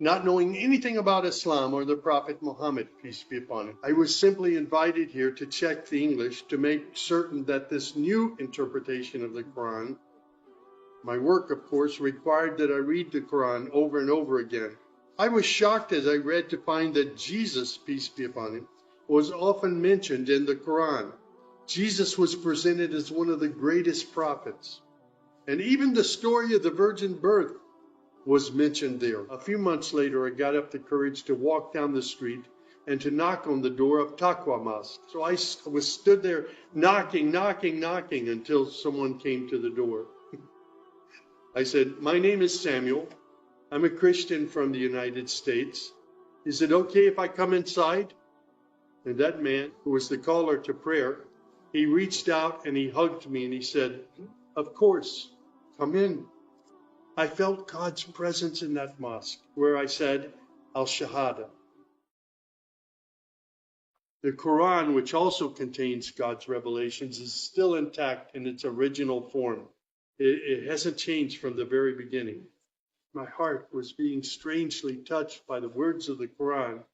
not knowing anything about Islam or the Prophet Muhammad, peace be upon him. I was simply invited here to check the English to make certain that this new interpretation of the Quran, my work, of course, required that I read the Quran over and over again. I was shocked as I read to find that Jesus, peace be upon him, was often mentioned in the Quran. Jesus was presented as one of the greatest prophets. And even the story of the virgin birth was mentioned there. A few months later, I got up the courage to walk down the street and to knock on the door of Taqwa Mosque. So I was stood there knocking until someone came to the door. I said, "My name is Samuel. I'm a Christian from the United States. Is it okay if I come inside?" And that man, who was the caller to prayer, he reached out and he hugged me and he said, "Of course, come in." I felt God's presence in that mosque where I said Al-Shahada. The Quran, which also contains God's revelations, is still intact in its original form. It hasn't changed from the very beginning. My heart was being strangely touched by the words of the Quran